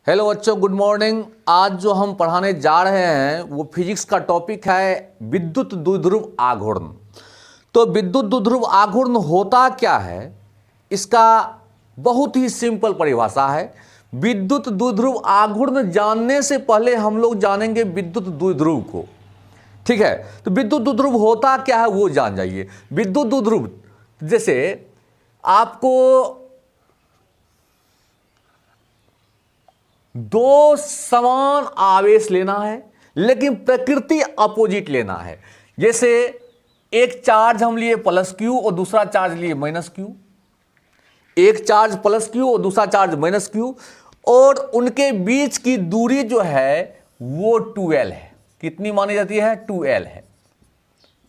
Hello बच्चों, good morning. आज जो हम पढ़ाने जा रहे हैं वो फिजिक्स का टॉपिक है विद्युत द्विध्रुव आघूर्ण। तो विद्युत द्विध्रुव आघूर्ण होता क्या है, इसका बहुत ही सिंपल परिभाषा है। विद्युत द्विध्रुव आघूर्ण जानने से पहले हम लोग जानेंगे विद्युत द्विध्रुव को। ठीक है, तो विद्युत द्विध्रुव होता क्या है वो जान जाइए। विद्युत द्विध्रुव जैसे आपको दो समान आवेश लेना है लेकिन प्रकृति अपोजिट लेना है। जैसे एक चार्ज हम लिए प्लस क्यू और दूसरा चार्ज लिए माइनस क्यू, एक चार्ज प्लस क्यू और दूसरा चार्ज माइनस क्यू, और उनके बीच की दूरी जो है वो 2l है। कितनी मानी जाती है? 2l है।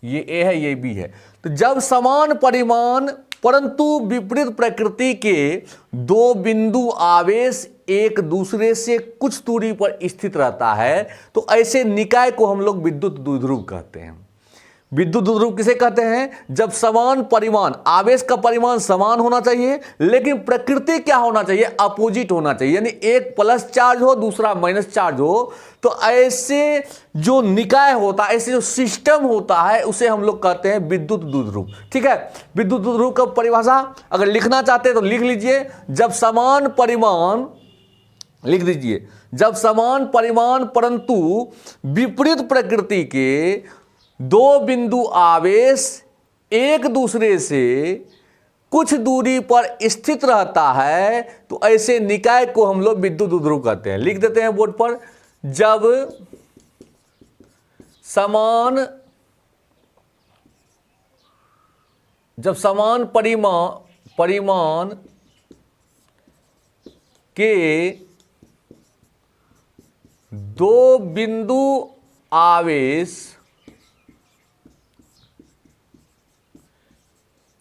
ये a है, ये b है। तो जब समान परिमाण परंतु विपरीत प्रकृति के दो बिंदु आवेश एक दूसरे से कुछ दूरी पर स्थित रहता है तो ऐसे निकाय को हम लोग विद्युत द्विध्रुव कहते हैं। विद्युत द्विध्रुव किसे कहते हैं? जब समान परिमाण, आवेश का परिमाण समान होना चाहिए लेकिन प्रकृति क्या होना चाहिए? अपोजिट होना चाहिए, यानी एक प्लस चार्ज हो दूसरा माइनस चार्ज हो। तो ऐसे जो निकाय होता है, ऐसे जो सिस्टम होता है उसे हम लोग कहते हैं विद्युत द्विध्रुव। ठीक है, विद्युत द्विध्रुव का परिभाषा अगर लिखना चाहते हैं तो लिख लीजिए। जब समान परिमाण, लिख दीजिए, जब समान परिमाण परंतु विपरीत प्रकृति के दो बिंदु आवेश एक दूसरे से कुछ दूरी पर स्थित रहता है तो ऐसे निकाय को हम लोग विद्युत द्विध्रुव कहते हैं। लिख देते हैं बोर्ड पर। जब समान परिमाण के दो बिंदु आवेश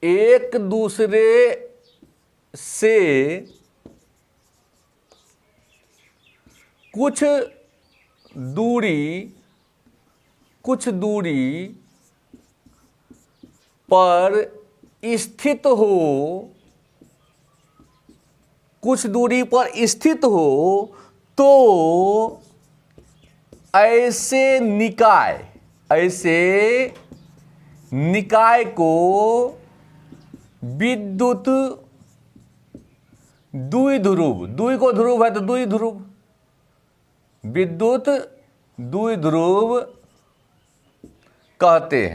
एक दूसरे से कुछ दूरी पर स्थित हो, कुछ दूरी पर स्थित हो तो ऐसे निकाय को विद्युत द्विध्रुव, द्वि को ध्रुव है तो द्विध्रुव, विद्युत द्विध्रुव कहते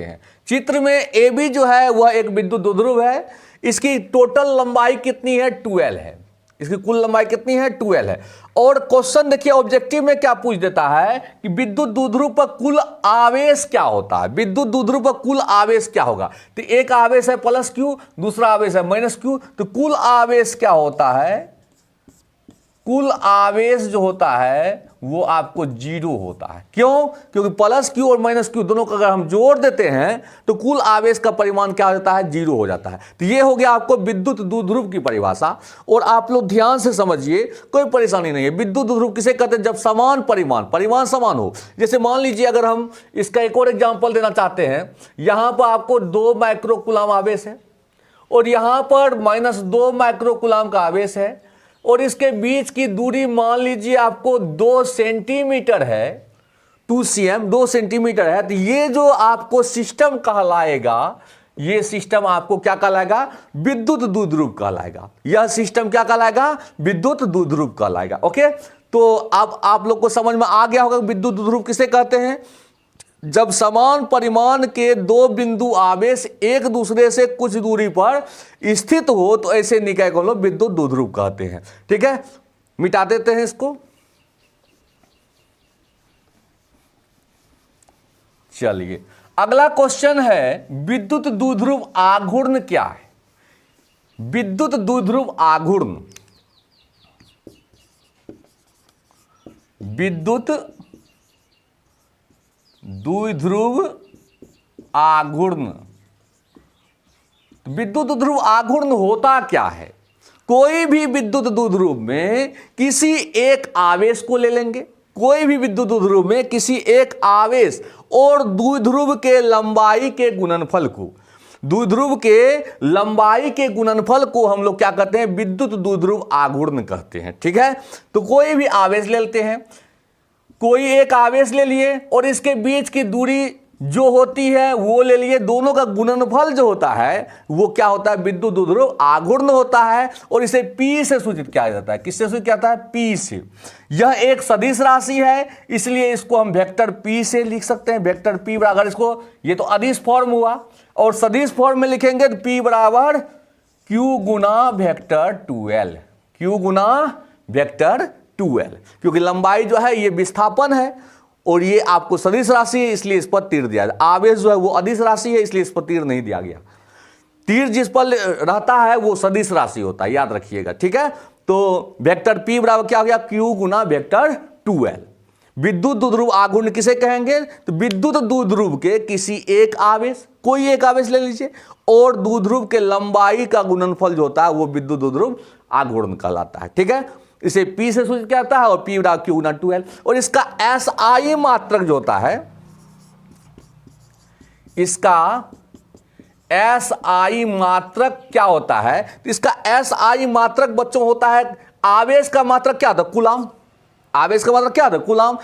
हैं। चित्र में ए बी जो है वह एक विद्युत द्विध्रुव है। इसकी टोटल लंबाई कितनी है? 2l है। इसकी कुल लंबाई कितनी है? 2l है। और क्वेश्चन देखिए ऑब्जेक्टिव में क्या पूछ देता है कि विद्युत द्विध्रुव पर कुल आवेश क्या होता है? विद्युत द्विध्रुव पर कुल आवेश क्या होगा? तो एक आवेश है प्लस क्यू, दूसरा आवेश है माइनस क्यू, तो कुल आवेश क्या होता है? कुल आवेश जो होता है वो आपको 0 होता है। क्यों? क्योंकि प्लस क्यू और माइनस क्यू दोनों को अगर हम जोड़ देते हैं तो कुल आवेश का परिमाण क्या हो जाता है? 0 हो जाता है। तो ये हो गया आपको विद्युत द्विध्रुव की परिभाषा। और आप लोग ध्यान से समझिए, कोई परेशानी नहीं है। विद्युत द्विध्रुव किसे कहते हैं? जब समान परिमाण समान हो। जैसे मान लीजिए अगर हम इसका एक और एग्जाम्पल देना चाहते हैं, यहां पर आपको 2 माइक्रोकूलम आवेश है और यहां पर -2 माइक्रोकूलम का आवेश है और इसके बीच की दूरी मान लीजिए आपको 2 सेंटीमीटर है, 2 cm, 2 सेंटीमीटर है। तो ये जो आपको सिस्टम कहलाएगा, ये सिस्टम आपको क्या कहलाएगा? विद्युत द्विध्रुव कहलाएगा। यह सिस्टम क्या कहलाएगा? विद्युत द्विध्रुव कहलाएगा। ओके, तो अब आप लोग को समझ में आ गया होगा विद्युत द्विध्रुव किसे कहते हैं। जब समान परिमाण के दो बिंदु आवेश एक दूसरे से कुछ दूरी पर स्थित हो तो ऐसे निकाय को लोग विद्युत द्विध्रुव कहते हैं। ठीक है, मिटा देते हैं इसको। चलिए अगला क्वेश्चन है विद्युत द्विध्रुव आघूर्ण क्या है? विद्युत द्विध्रुव आघूर्ण, विद्युत द्विध्रुव आघूर्ण। विद्युत द्विध्रुव आघूर्ण होता क्या है? कोई भी विद्युत द्विध्रुव में किसी एक आवेश को ले लेंगे, कोई भी विद्युत द्विध्रुव में किसी एक आवेश और द्विध्रुव के लंबाई के गुणनफल को द्विध्रुव के लंबाई के गुणनफल को हम लोग क्या कहते हैं, विद्युत द्विध्रुव आघूर्ण कहते हैं। ठीक है, तो कोई भी आवेश ले लेते हैं, कोई एक आवेश ले लिए और इसके बीच की दूरी जो होती है वो ले लिए, दोनों का गुणनफल जो होता है वो क्या होता है, विद्युत द्विध्रुव आघूर्ण होता है और इसे P से सूचित किया जाता है। किससे सूचित किया जाता है, P से। यह एक सदिश राशि है, इसलिए इसको हम वेक्टर P से लिख सकते हैं। वेक्टर P बराबर, इसको, ये तो अदिश फॉर्म हुआ और सदिश फॉर्म में लिखेंगे तो P बराबर Q गुना वेक्टर 2L, Q गुना वेक्टर 2L, क्योंकि लंबाई जो है ये विस्थापन है और ये आपको सदिश राशि है, इसलिए इस पर तीर दिया जाए। आवेश जो है वो अदिश राशि है, इसलिए इस पर तीर नहीं दिया गया। तीर जिस पर रहता है वो सदिश राशि होता है, याद रखिएगा। ठीक है, तो वेक्टर P बराबर क्या हो गया, Q गुना वेक्टर 2L। विद्युत द्विध्रुव आघूर्ण किसे कहेंगे, तो विद्युत द्विध्रुव के किसी एक आवेश, कोई एक आवेश ले लीजिए, और द्विध्रुव के लंबाई का गुणनफल जो होता है वो विद्युत द्विध्रुव आघूर्ण कहलाता है। ठीक है, इसे P से सूचित किया जाता है और P बराबर Q गुना 2L। और इसका SI मात्रक जो होता है, इसका SI मात्रक क्या होता है, तो इसका SI मात्रक बच्चों होता है, आवेश का मात्रक क्या होता है, कूलाम। आवेश का मात्रक क्या होता है, कूलाम।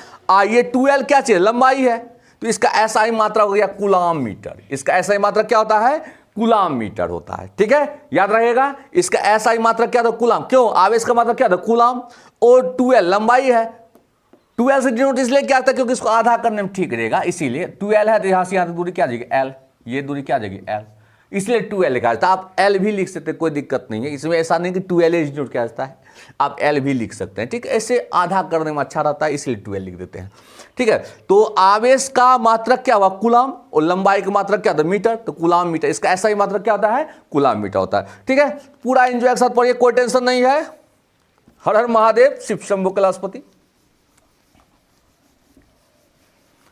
ये 2L क्या चाहिए, लंबाई है, तो इसका SI मात्रक हो गया कूलाम मीटर। इसका SI मात्रक क्या होता है, कूलाम मीटर होता है। ठीक है, याद रहेगा, इसका SI मात्रक क्या था, कूलाम। क्यों, आवेश का मात्रक क्या था, कूलाम, और 2L लंबाई है। 2L से डिनोट इसलिए क्या था, क्योंकि इसको आधा करने में ठीक रहेगा, इसीलिए 2L है, तो यहां से यहां तक दूरी क्या आ जाएगी, L, ये दूरी क्या आ जाएगी, L, इसलिए 2L लिखा जाता है। आप L भी लिख सकते हैं, कोई दिक्कत नहीं है इसमें, ऐसा नहीं कि 2L डिनोट किया जाता है, आप L भी लिख सकते हैं। ठीक है, ऐसे आधा करने में अच्छा रहता है, इसलिए 2L लिख देते हैं। ठीक है, तो आवेश का मात्रक क्या हुआ, कूलाम, और लंबाई का मात्रक क्या था, मीटर, तो कूलाम मीटर। इसका SI मात्रक क्या होता है, कूलाम मीटर होता है। ठीक है, पूरा एंजॉय के साथ पढ़िए, कोई टेंशन नहीं है। हर हर महादेव, शिव शंभु कैलाशपति,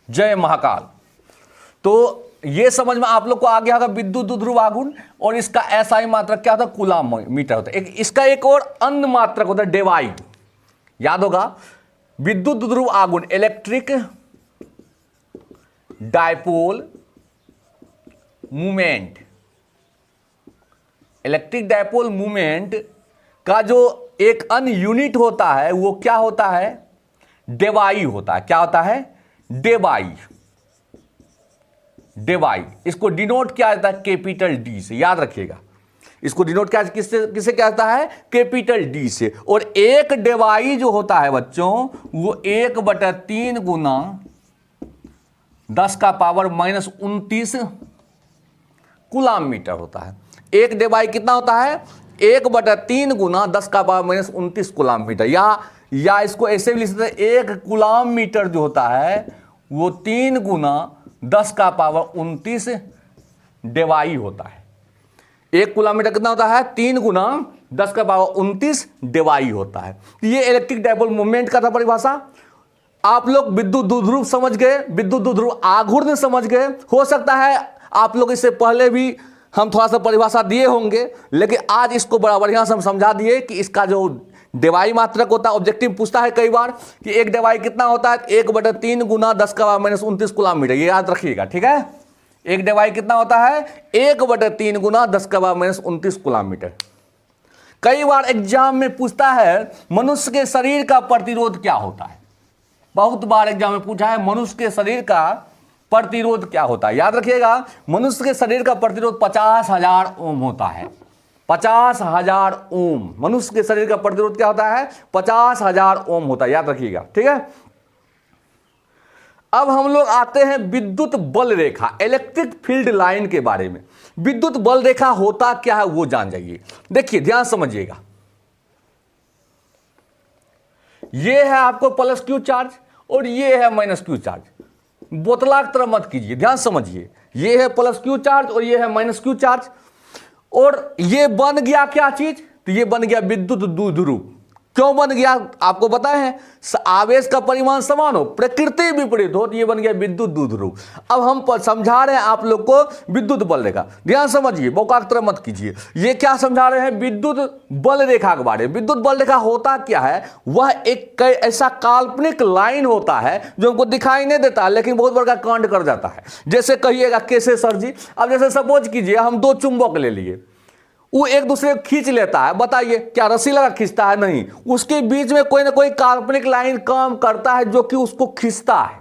जय महाकाल। तो ये समझ में आप लोग को आ गया होगा विद्युत द्विध्रुव आघूर्ण, और इसका SI मात्रक क्या होता है, कूलाम मीटर होता है। इसका एक और अन्य मात्रक होता है, डेवाई, याद होगा। विद्युत द्विध्रुव आघूर्ण, electric dipole movement, electric dipole movement का जो एक अन्य यूनिट होता है वो क्या होता है, डेवाई होता है। क्या होता है, डेवाई, डेवाई। इसको डिनोट किया जाता है कैपिटल D से, याद रखिएगा। इसको डिनोट क्या किससे किससे क्या होता है, कैपिटल D से। और एक डेवाई जो होता है बच्चों, वो 1/3 गुना 10 का पावर -29 कूलाम मीटर होता है। एक डेवाई कितना होता है, 1/3 गुना 10 का पावर -29 कूलाम मीटर। या इसको ऐसे भी लिख सकते हैं, एक कूलाम मीटर जो होता है वो 3 गुना 10 का पावर 29 डेवाई होता है। एक कूलाम मीटर कितना होता है, 3 गुना 10 का पावर 29 डेवाई होता है। ये इलेक्ट्रिक डायपोल मूवमेंट का था परिभाषा। आप लोग विद्युत द्विध्रुव समझ गए, विद्युत द्विध्रुव आघूर्ण समझ गए। हो सकता है आप लोग इससे पहले भी हम थोड़ा सा परिभाषा दिए होंगे, लेकिन आज इसको बड़ा बढ़िया से हम समझा दिए कि इसका जो डेवाई मात्रक होता है, ऑब्जेक्टिव पूछता है कई बार कि एक डेवाई कितना होता है, 1/3 गुना 10 का पावर -29 कूलाम मीटर। ये याद रखिएगा, ठीक है। एक डेवाई कितना होता है, 1/3 गुना 10 का पावर -29 कूलाम मीटर। कई बार एग्जाम में पूछता है मनुष्य के शरीर का प्रतिरोध क्या होता है। बहुत बार एग्जाम में पूछा है मनुष्य के शरीर का प्रतिरोध क्या होता है। याद रखिएगा, मनुष्य के शरीर का प्रतिरोध 50,000 ओम होता है। 50,000 ओम मनुष्य के शरीर का प्रतिरोध क्या होता है, 50,000 ओम होता है। याद रखिएगा, ठीक है। अब हम लोग आते हैं विद्युत बल रेखा, इलेक्ट्रिक फील्ड लाइन के बारे में। विद्युत बल रेखा होता क्या है वो जान जाइए। देखिए, ध्यान समझिएगा, ये है आपको +Q चार्ज और ये है -Q चार्ज। बोतला की तरह मत कीजिए, ध्यान समझिए। ये है +Q चार्ज और ये है -Q चार्ज, और ये बन गया क्या चीज, तो ये बन गया विद्युत द्विध्रुव। क्यों बन गया आपको पता है? आवेश का परिमाण समान हो, प्रकृति विपरीत हो, तो ये बन गया विद्युत द्विध्रुव। अब हम समझा रहे हैं आप लोग को विद्युत बल रेखा, ध्यान समझिए, बौकाक तरह मत कीजिए। ये क्या समझा रहे हैं? विद्युत बल रेखा के बारे में। विद्युत बल रेखा होता क्या है? वह एक ऐसा काल्पनिक लाइन होता है जो हमको दिखाई नहीं देता लेकिन बहुत बड़ा कांड कर जाता है। जैसे कहिएगा कैसे सर जी? अब जैसे सपोज कीजिए हम दो चुंबक ले लिए, वो एक दूसरे को खींच लेता है, बताइए क्या रस्सी लगा खींचता है? नहीं, उसके बीच में कोई ना कोई काल्पनिक लाइन काम करता है जो कि उसको खींचता है।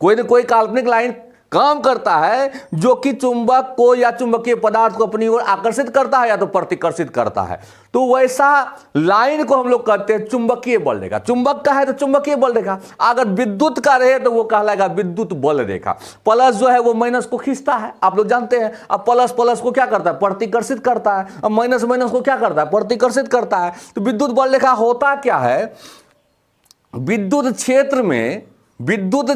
कोई ना कोई काल्पनिक लाइन काम करता है जो कि चुंबक को या चुंबकीय पदार्थ को अपनी ओर आकर्षित करता है या तो प्रतिकर्षित करता है। तो वैसा लाइन को हम लोग कहते हैं चुंबकीय बल रेखा। चुंबक का है तो चुंबकीय बल रेखा, अगर विद्युत का रहे तो वो कहलाएगा विद्युत बल रेखा। प्लस जो है वो माइनस को खींचता है, आप लोग जानते हैं। अब प्लस प्लस को क्या करता है? प्रतिकर्षित करता है। अब माइनस माइनस को क्या करता है? प्रतिकर्षित करता है। तो विद्युत बल रेखा होता क्या है? विद्युत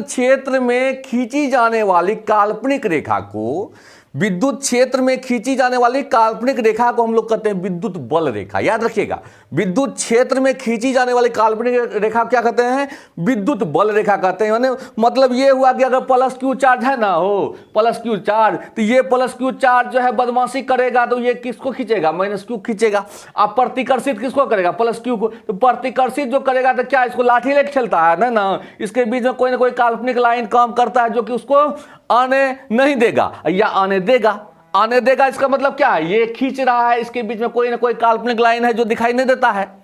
क्षेत्र में खींची जाने वाली काल्पनिक रेखा को, विद्युत क्षेत्र में खींची जाने वाली काल्पनिक रेखा को हम लोग कहते हैं विद्युत बल रेखा। याद रखिएगा, विद्युत क्षेत्र में खींची जाने वाली काल्पनिक रेखा क्या कहते हैं? विद्युत बल रेखा कहते हैं। यानी मतलब ये हुआ कि अगर प्लस क्यू चार्ज है ना, हो प्लस क्यू चार्ज, तो ये प्लस क्यू चार्ज जो है बदमाशी करेगा तो ये किसको खींचेगा? माइनस क्यू खींचेगा। आप प्रतिकर्षित किसको करेगा? प्लस क्यू को। तो प्रतिकर्षित जो करेगा तो क्या इसको लाठी लेके चलता है ना, इसके बीच में कोई ना कोई काल्पनिक लाइन काम करता है जो कि उसको आने नहीं देगा या आने देगा। इसका मतलब क्या है? ये खींच रहा है, इसके बीच में कोई ना कोई काल्पनिक लाइन है जो दिखाई नहीं देता है।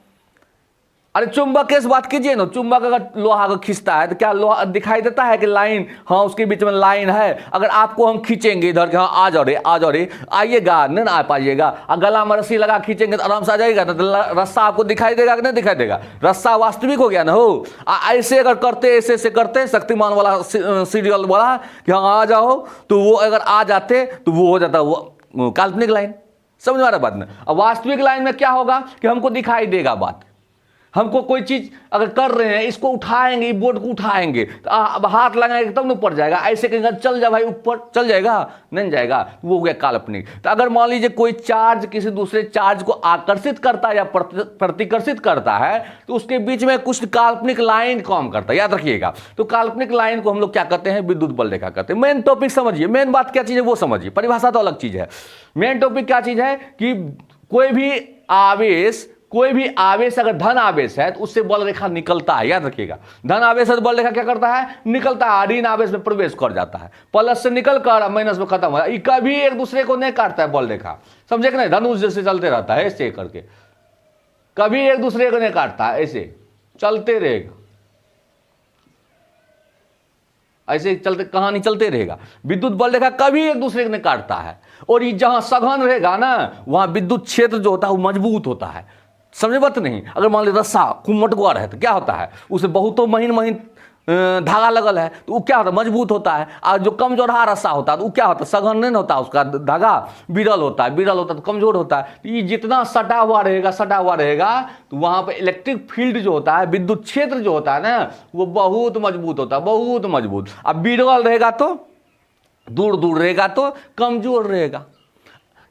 अरे चुंबक की बात कीजिए ना, चुंबक अगर लोहा को खींचता है तो क्या लोहा दिखाई देता है कि लाइन, हाँ उसके बीच में लाइन है। अगर आपको हम खींचेंगे इधर के, हाँ आ जाओ रे आइएगा, नहीं ना आ पाइएगा, गला में रस्सी लगा खींचेंगे तो आराम से आ जाएगा ना, तो रस्सा आपको दिखाई देगा कि नहीं दिखाई देगा? रस्सा वास्तविक हो गया ना। हो ऐसे अगर करते, ऐसे करते शक्तिमान वाला सीरियल वाला कि हाँ आ जाओ, तो वो अगर आ जाते तो वो हो जाता वो काल्पनिक लाइन। समझ में आ रहा बात ना? अब वास्तविक लाइन में क्या होगा कि हमको दिखाई देगा बात। हमको कोई चीज अगर कर रहे हैं, इसको उठाएंगे, बोर्ड को उठाएंगे तो अब हाथ लगाएंगे तब ऊपर जाएगा। ऐसे कहेंगे चल जा भाई ऊपर, चल जाएगा? नहीं जाएगा, वो हो गया काल्पनिक। तो अगर मान लीजिए कोई चार्ज किसी दूसरे चार्ज को आकर्षित करता है या प्रतिकर्षित करता है तो उसके बीच में कुछ काल्पनिक लाइन काम करता है, याद रखिएगा। तो काल्पनिक लाइन को हम लोग क्या कहते हैं? विद्युत बल रेखा कहते हैं। मेन टॉपिक समझिए, मेन बात क्या चीज है वो समझिए, परिभाषा तो अलग चीज है। मेन टॉपिक क्या चीज है कि कोई भी आवेश अगर धन आवेश है तो उससे बल रेखा निकलता है। याद रखिएगा, धन आवेश है तो बल रेखा क्या करता है? निकलता है, ऋण आवेश में प्रवेश कर जाता है, प्लस से निकल कर माइनस में खत्म हो जाता है। कभी एक दूसरे को नहीं काटता है बल रेखा, समझे कि नहीं? धनुष जैसे चलते रहता है ऐसे करके, कभी एक दूसरे को नहीं काटता है, ऐसे चलते रहेगा, ऐसे चलते कहानी चलते रहेगा। विद्युत बल रेखा कभी एक दूसरे को नहीं काटता है। और ये जहां सघन रहेगा ना, वहां विद्युत क्षेत्र जो होता है वो मजबूत होता है। समझे बात नहीं? अगर मान लीजिए रस्सा खूब मोटगुआर है तो क्या होता है? उसे बहुतों महीन धागा लगल है तो वो क्या होता है? मजबूत होता है। और जो कमजोरहा रस्सा होता है तो वो क्या होता है? सघन नहीं होता, उसका धागा विरल होता है तो कमजोर होता है। तो ये जितना सटा हुआ रहेगा तो वहां पर इलेक्ट्रिक फील्ड जो होता है, विद्युत क्षेत्र जो होता है ना, वो बहुत मजबूत होता है, बहुत मजबूत। अब विरल रहेगा तो दूर रहेगा तो कमजोर रहेगा।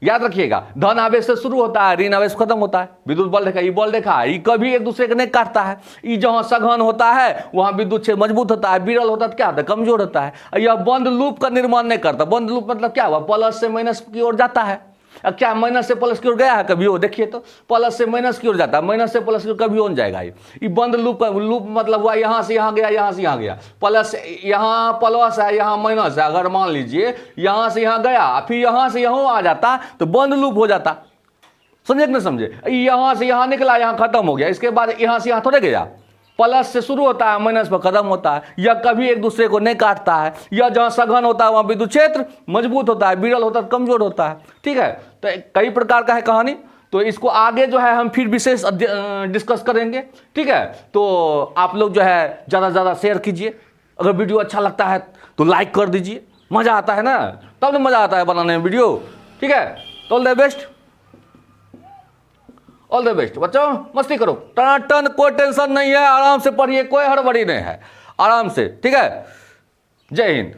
याद रखिएगा, धन आवेश से शुरू होता है, ऋण आवेश खत्म होता है। विद्युत बल रेखा, ये बल रेखा ये कभी एक दूसरे को नहीं काटता है। ये जहां सघन होता है वहां विद्युत क्षेत्र मजबूत होता है, विरल होता है तो क्या होता है? कमजोर होता है। यह बंद लूप का निर्माण नहीं करता। बंद लूप मतलब क्या हुआ? प्लस से माइनस की ओर जाता है। क्या माइनस से प्लस की ओर गया है कभी? हो देखिए तो प्लस से माइनस की ओर जाता है, माइनस से प्लस की ओर कभी हो जाएगा। ये बंद लूप का लूप मतलब हुआ यहां से यहां गया, यहां से यहां गया, प्लस यहां प्लस है, यहां माइनस है। अगर मान लीजिए यहां से यहां गया फिर यहां से यहां आ जाता तो बंद लूप हो जाता। समझे कि नहीं समझे? यहां से यहां निकला, यहां खत्म हो गया, इसके बाद यहां से यहां थोड़े गया। प्लस से शुरू होता है, माइनस पर खत्म होता है। यह कभी एक दूसरे को नहीं काटता है। यह जहां सघन होता है वहां विद्युत क्षेत्र मजबूत होता है, विरल होता है, कमजोर होता है। ठीक है, तो कई प्रकार का है कहानी। तो इसको आगे जो है हम फिर विशेष डिस्कस करेंगे। ठीक है, तो आप लोग जो है ज़्यादा से ज़्यादा शेयर कीजिए। अगर वीडियो अच्छा लगता है तो लाइक कर दीजिए। मज़ा आता है ना, तब तो मज़ा आता है बनाने में वीडियो। ठीक है, तो all the best, all the best बच्चों, मस्ती करो, टनाटन, कोई टेंशन नहीं है, आराम से पढ़िए, कोई हड़बड़ी नहीं है, आराम से। ठीक है, जय हिंद।